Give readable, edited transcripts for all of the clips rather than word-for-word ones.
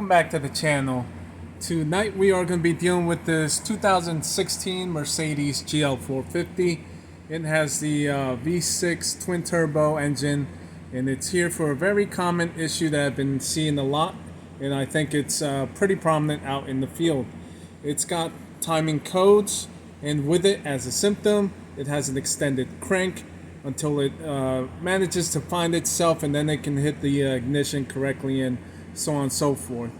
Welcome back to the channel. Tonight we are going to be dealing with this 2016 Mercedes GL450. It has the V6 twin turbo engine, and it's here for a very common issue that I've been seeing a lot, and I think it's pretty prominent out in the field. It's got timing codes, and with it as a symptom, it has an extended crank until it manages to find itself, and then it can hit the ignition correctly and so on and so forth.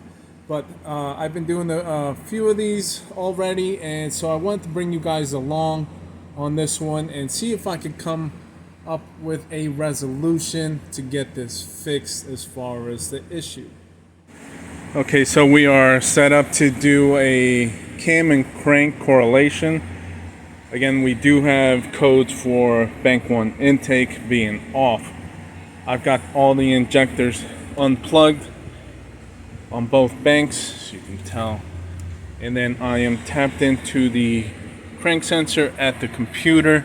But I've been doing a few of these already, and so I wanted to bring you guys along on this one and see if I could come up with a resolution to get this fixed as far as the issue. Okay, so we are set up to do a cam and crank correlation. Again, we do have codes for bank 1 intake being off. I've got all the injectors unplugged on both banks, as you can tell, and then I am tapped into the crank sensor at the computer,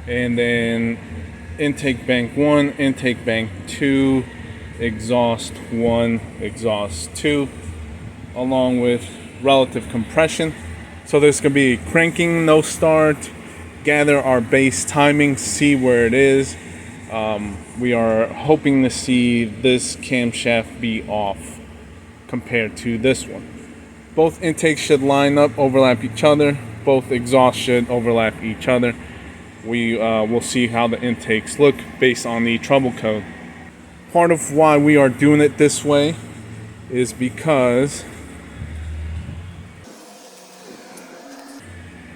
and then intake bank 1, intake bank 2, exhaust 1, exhaust 2, along with relative compression. So there's going to be cranking, no start, gather our base timing, see where it is. We are hoping to see this camshaft be off compared to this one. Both intakes should line up, overlap each other. Both exhausts should overlap each other. We will see how the intakes look based on the trouble code. Part of why we are doing it this way is because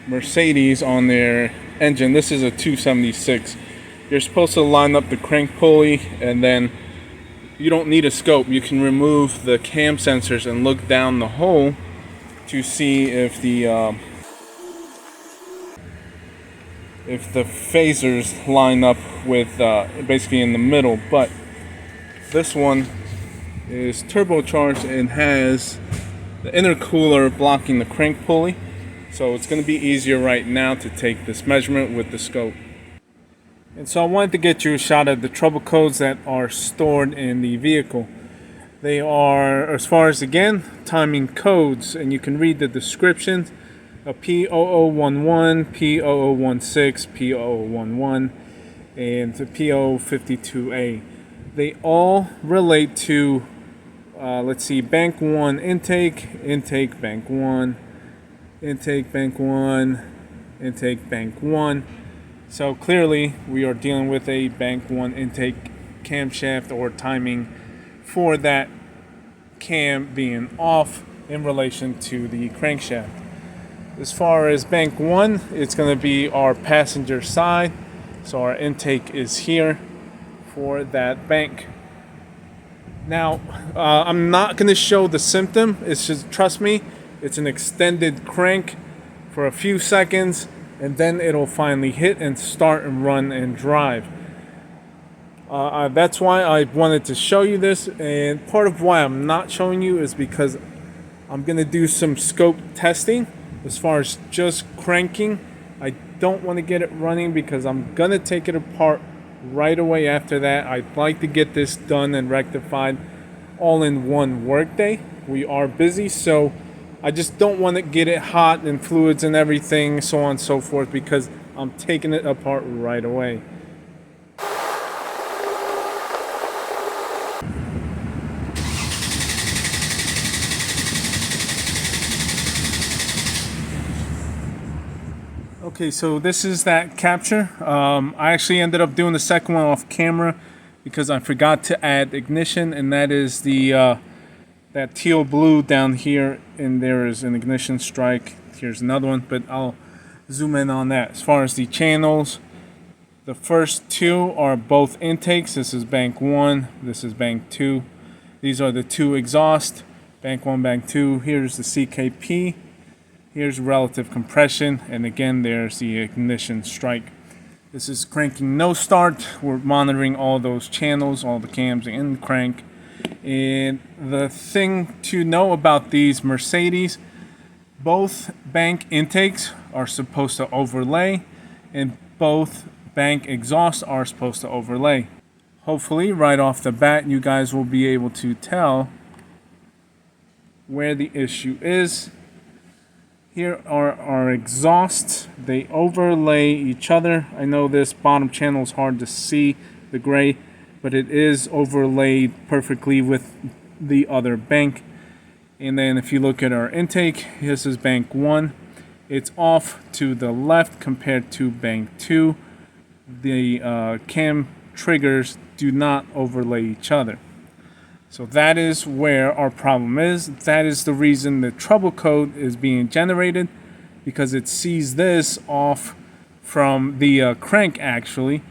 Mercedes on their engine, this is a 276, you're supposed to line up the crank pulley, and then you don't need a scope. You can remove the cam sensors and look down the hole to see if the phasers line up with basically in the middle. But this one is turbocharged and has the intercooler blocking the crank pulley, so it's going to be easier right now to take this measurement with the scope. And so I wanted to get you a shot of the trouble codes that are stored in the vehicle. They are, as far as again, timing codes, and you can read the descriptions of P0011, P0016, P0011, and the P0052A. They all relate to, let's see, bank 1 intake, intake bank 1, intake bank 1, intake bank 1. So clearly we are dealing with a bank 1 intake camshaft or timing for that cam being off in relation to the crankshaft. As far as bank 1, it's going to be our passenger side. So our intake is here for that bank. Now, I'm not going to show the symptom. It's just, trust me, it's an extended crank for a few seconds, and then it'll finally hit and start and run and drive. That's why I wanted to show you this, and part of why I'm not showing you is because I'm going to do some scope testing as far as just cranking. I don't want to get it running because I'm going to take it apart right away after that. I'd like to get this done and rectified all in one workday. We are busy, so I just don't want to get it hot and fluids and everything, so on and so forth, because I'm taking it apart right away. Okay, so this is that capture. I actually ended up doing the second one off camera because I forgot to add ignition, and that is the that teal blue down here, and there is an ignition strike. Here's another one, but I'll zoom in on that. As far as the channels, the first two are both intakes. This is bank 1, this is bank 2. These are the two exhaust, bank 1, bank 2. Here's the CKP, here's relative compression, and again there's the ignition strike. This is cranking no start. We're monitoring all those channels, all the cams in crank. And the thing to know about these Mercedes, both bank intakes are supposed to overlay, and both bank exhausts are supposed to overlay. Hopefully right off the bat you guys will be able to tell where the issue is. Here are our exhausts. They overlay each other. I know this bottom channel is hard to see, the gray, but it is overlaid perfectly with the other bank. And then if you look at our intake, this is bank 1. It's off to the left compared to bank 2. The cam triggers do not overlay each other. So that is where our problem is. That is the reason the trouble code is being generated, because it sees this off from the crank actually,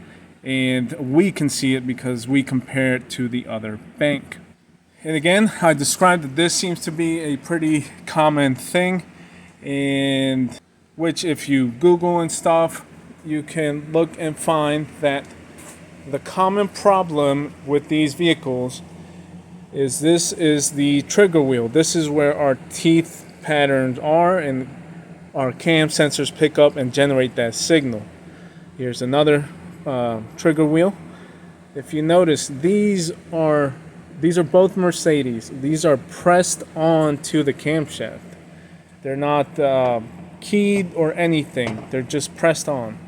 and we can see it because we compare it to the other bank. And again, I described that this seems to be a pretty common thing, and which if you Google and stuff, you can look and find that the common problem with these vehicles is this is the trigger wheel. This is where our teeth patterns are, and our cam sensors pick up and generate that signal. Here's another trigger wheel. If you notice, these are both Mercedes. These are pressed on to the camshaft. They're not keyed or anything. They're just pressed on.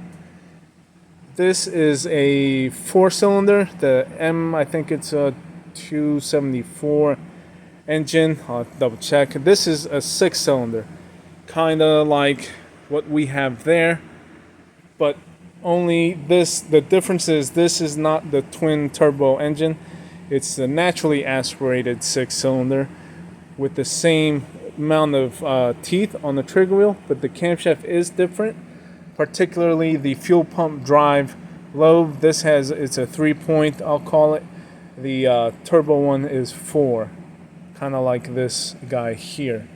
This is a 4-cylinder, the I think it's a 274 engine. I'll double check. This is a 6-cylinder, kind of like what we have there, but only this, the difference is this is not the twin turbo engine. It's the naturally aspirated 6-cylinder with the same amount of teeth on the trigger wheel, but the camshaft is different, particularly the fuel pump drive lobe. This has, it's a 3-point, I'll call it. The turbo one is 4, kind of like this guy here.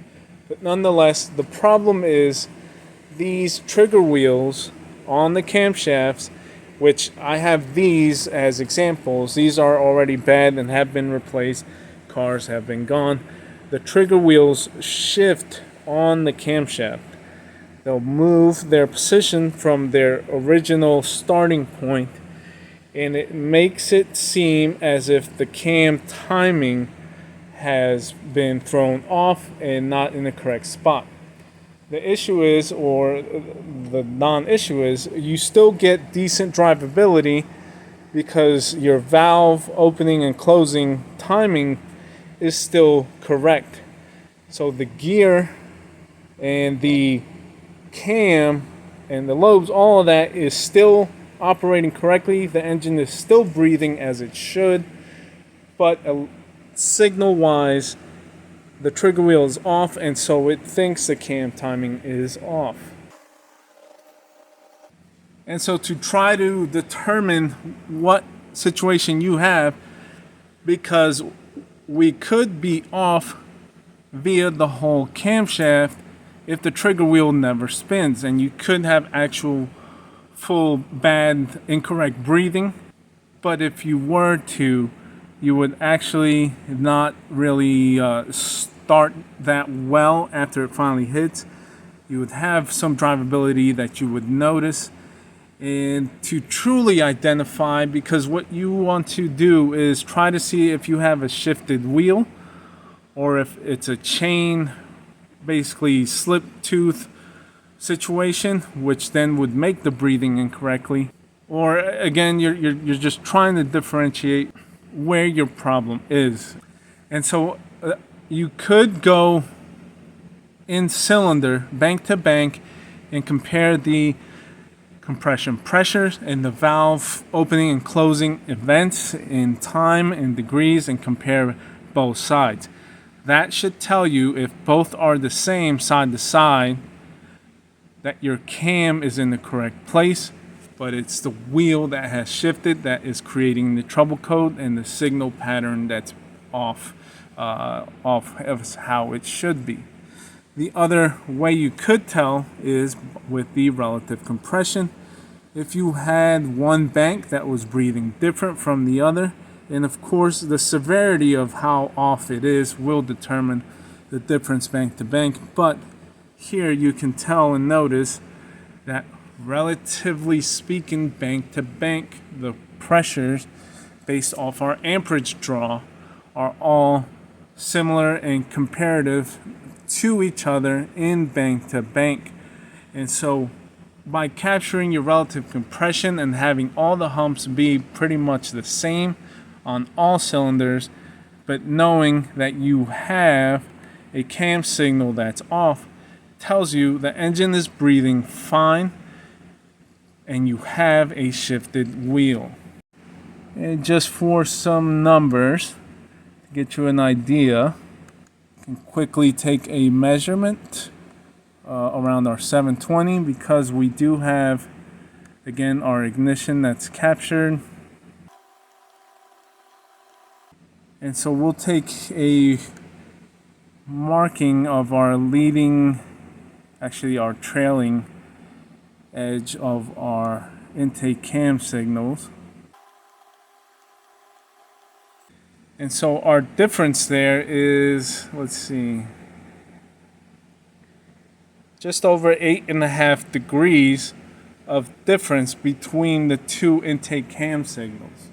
But nonetheless, the problem is these trigger wheels on the camshafts, which I have these as examples. These are already bad and have been replaced. Cars have been gone. The trigger wheels shift on the camshaft. They'll move their position from their original starting point, and it makes it seem as if the cam timing has been thrown off and not in the correct spot. The issue is, or the non-issue is, you still get decent drivability because your valve opening and closing timing is still correct. So the gear and the cam and the lobes, all of that is still operating correctly. The engine is still breathing as it should, but signal wise the trigger wheel is off, and so it thinks the cam timing is off. And so to try to determine what situation you have, because we could be off via the whole camshaft if the trigger wheel never spins, and you could have actual full bad incorrect breathing. But if you were to, you would actually not really start that well after it finally hits. You would have some drivability that you would notice. And to truly identify, because what you want to do is try to see if you have a shifted wheel or if it's a chain, basically slip tooth situation, which then would make the breathing incorrectly. Or again, you're just trying to differentiate where your problem is. And so you could go in cylinder, bank to bank, and compare the compression pressures and the valve opening and closing events in time and degrees, and compare both sides. That should tell you, if both are the same side to side, that your cam is in the correct place, but it's the wheel that has shifted that is creating the trouble code and the signal pattern that's off of how it should be. The other way you could tell is with the relative compression. If you had one bank that was breathing different from the other, and of course the severity of how off it is will determine the difference bank to bank, but here you can tell and notice that relatively speaking, bank to bank, the pressures based off our amperage draw are all similar and comparative to each other in bank to bank. And so by capturing your relative compression and having all the humps be pretty much the same on all cylinders, but knowing that you have a cam signal that's off, tells you the engine is breathing fine and you have a shifted wheel. And just for some numbers, to get you an idea, you can quickly take a measurement around our 720, because we do have, again, our ignition that's captured. And so we'll take a marking of our leading, actually our trailing edge of our intake cam signals. And so our difference there is, let's see, just over 8.5 degrees of difference between the two intake cam signals.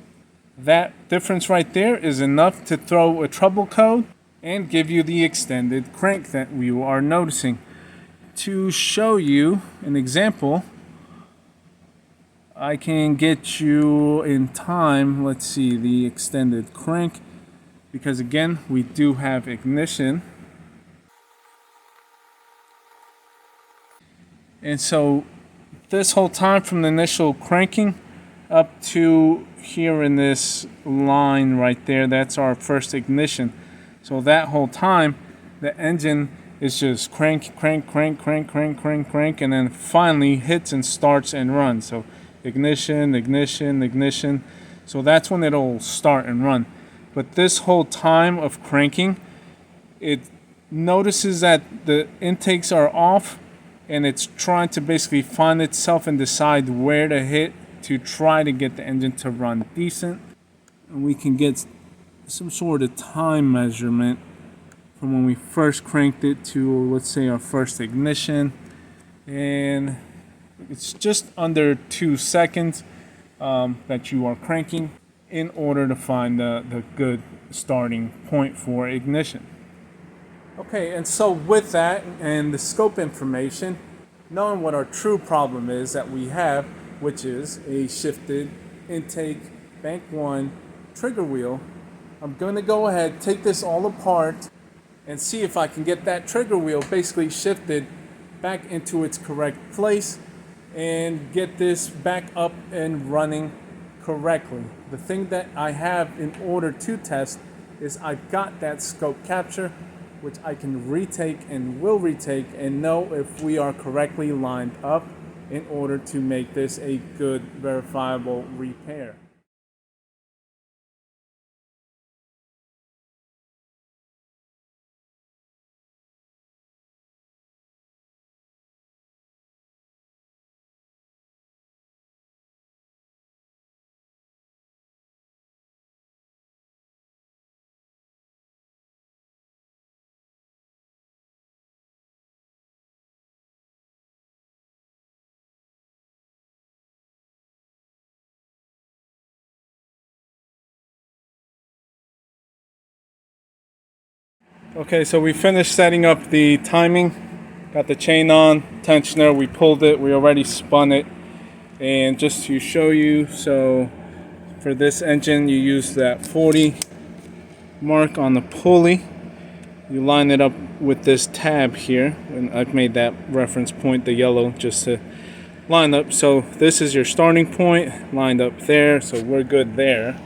That difference right there is enough to throw a trouble code and give you the extended crank that we are noticing. To show you an example, I can get you in time, let's see, the extended crank, because again, we do have ignition. And so this whole time from the initial cranking up to here in this line right there, that's our first ignition. So that whole time, the engine is just crank, crank, crank, crank, crank, crank, crank, and then finally hits and starts and runs. So ignition, ignition, ignition. So that's when it'll start and run. But this whole time of cranking, it notices that the intakes are off, and it's trying to basically find itself and decide where to hit to try to get the engine to run decent. And we can get some sort of time measurement from when we first cranked it to, let's say, our first ignition. And it's just under 2 seconds that you are cranking in order to find the good starting point for ignition. Okay, and so with that and the scope information, knowing what our true problem is that we have, which is a shifted intake bank 1 trigger wheel, I'm going to go ahead, take this all apart, and see if I can get that trigger wheel basically shifted back into its correct place and get this back up and running correctly. The thing that I have in order to test is I've got that scope capture, which I can retake and will retake and know if we are correctly lined up in order to make this a good verifiable repair. Okay, so we finished setting up the timing. Got the chain on, tensioner, we pulled it, we already spun it. And just to show you, so for this engine, you use that 40 mark on the pulley. You line it up with this tab here, and I've made that reference point, the yellow, just to line up. So this is your starting point, lined up there, so we're good there.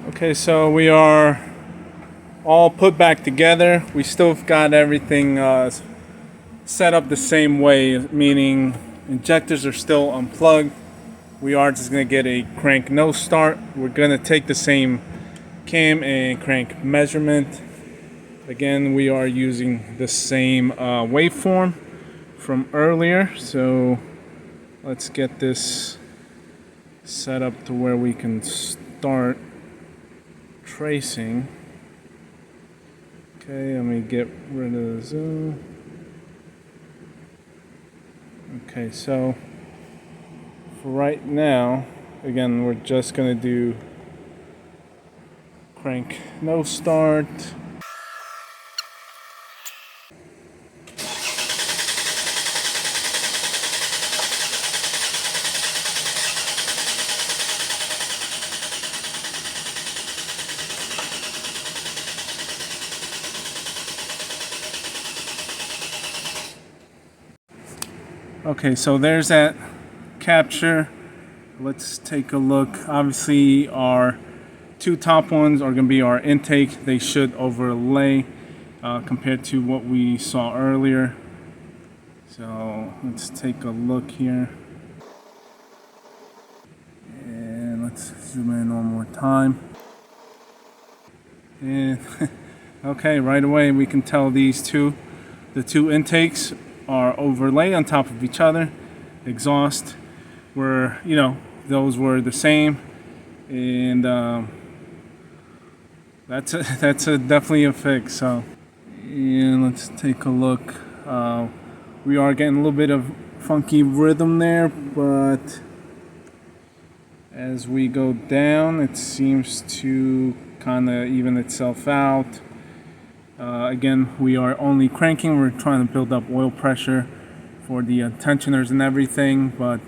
Okay, so we are all put back together. We still got everything set up the same way, meaning injectors are still unplugged. We are just going to get a crank no start. We're going to take the same cam and crank measurement. Again, we are using the same waveform from earlier. So let's get this set up to where we can start tracing. Okay, let me get rid of the zoom. Okay, so for right now, again, we're just going to do Crank no start. Okay, so there's that capture. Let's take a look. Obviously, our two top ones are going to be our intake. They should overlay compared to what we saw earlier. So let's take a look here. And let's zoom in one more time. And okay, right away we can tell the two intakes are overlay on top of each other. Exhaust were, those were the same, and that's definitely a fix. So, and let's take a look. We are getting a little bit of funky rhythm there, but as we go down, it seems to kind of even itself out. Again, we are only cranking. We're trying to build up oil pressure for the tensioners and everything, but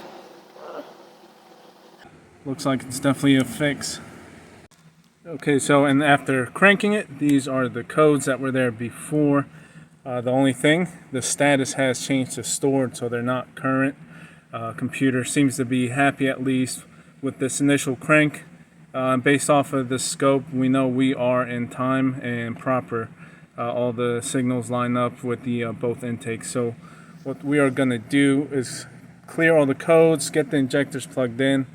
looks like it's definitely a fix. Okay, so and after cranking it, these are the codes that were there before. The only thing, the status has changed to stored, so they're not current. Computer seems to be happy, at least with this initial crank. Based off of the scope, we know we are in time and proper. All the signals line up with the both intakes. So what we are going to do is clear all the codes, get the injectors plugged in.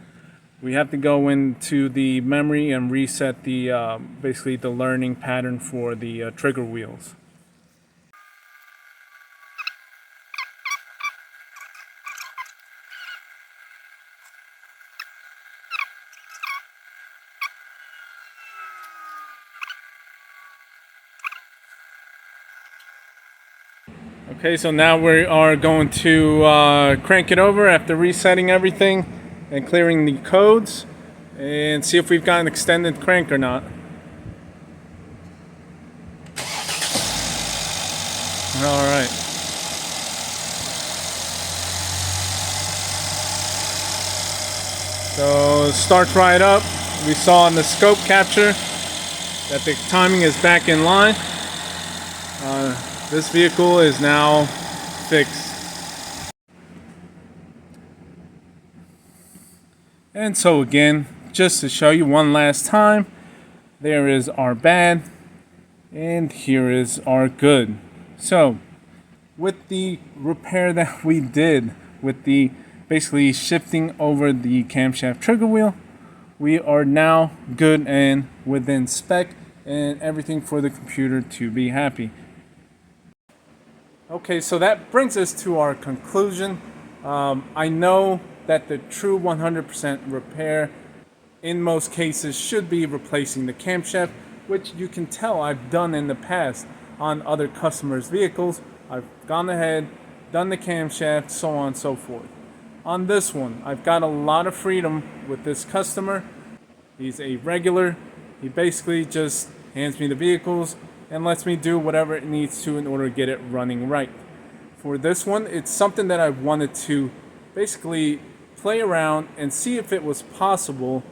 We have to go into the memory and reset the basically the learning pattern for the trigger wheels. Okay, so now we are going to crank it over after resetting everything and clearing the codes and see if we've got an extended crank or not. All right. So starts right up. We saw in the scope capture that the timing is back in line. This vehicle is now fixed. And so again, just to show you one last time, there is our bad and here is our good. So with the repair that we did with the basically shifting over the camshaft trigger wheel, we are now good and within spec and everything for the computer to be happy. Okay, so that brings us to our conclusion. I know that the true 100% repair in most cases should be replacing the camshaft, which you can tell I've done in the past on other customers' vehicles. I've gone ahead, done the camshaft, so on and so forth. On this one, I've got a lot of freedom with this customer. He's a regular. He basically just hands me the vehicles and lets me do whatever it needs to in order to get it running right. For this one, it's something that I wanted to basically play around and see if it was possible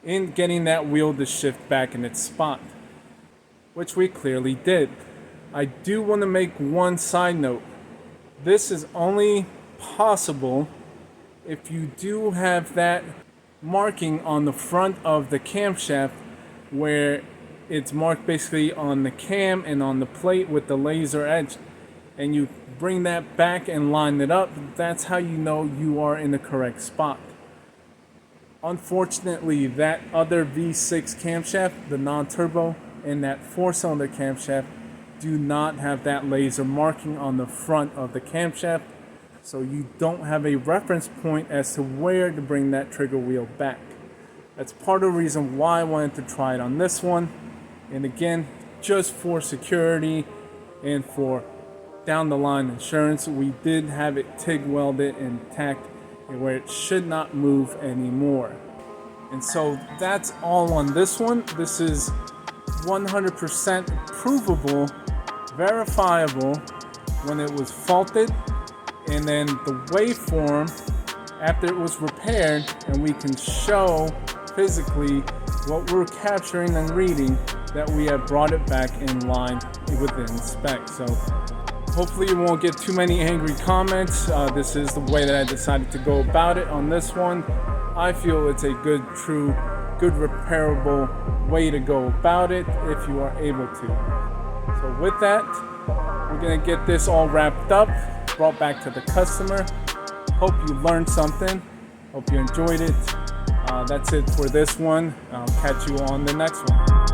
in getting that wheel to shift back in its spot, which we clearly did. I do want to make one side note. This is only possible if you do have that marking on the front of the camshaft where it's marked basically on the cam and on the plate with the laser edge, and you bring that back and line it up. That's how you know you are in the correct spot. Unfortunately, that other V6 camshaft, the non-turbo, and that 4-cylinder camshaft do not have that laser marking on the front of the camshaft, so you don't have a reference point as to where to bring that trigger wheel back. That's part of the reason why I wanted to try it on this one. And again, just for security and for down the line insurance, we did have it TIG welded and tacked where it should not move anymore. And so that's all on this one. This is 100% provable, verifiable when it was faulted, and then the waveform after it was repaired, and we can show physically what we're capturing and reading, that we have brought it back in line within spec. So hopefully you won't get too many angry comments. This is the way that I decided to go about it on this one. I feel it's a good repairable way to go about it if you are able to. So with that, we're gonna get this all wrapped up, brought back to the customer. Hope you learned something. Hope you enjoyed it. That's it for this one. I'll catch you on the next one.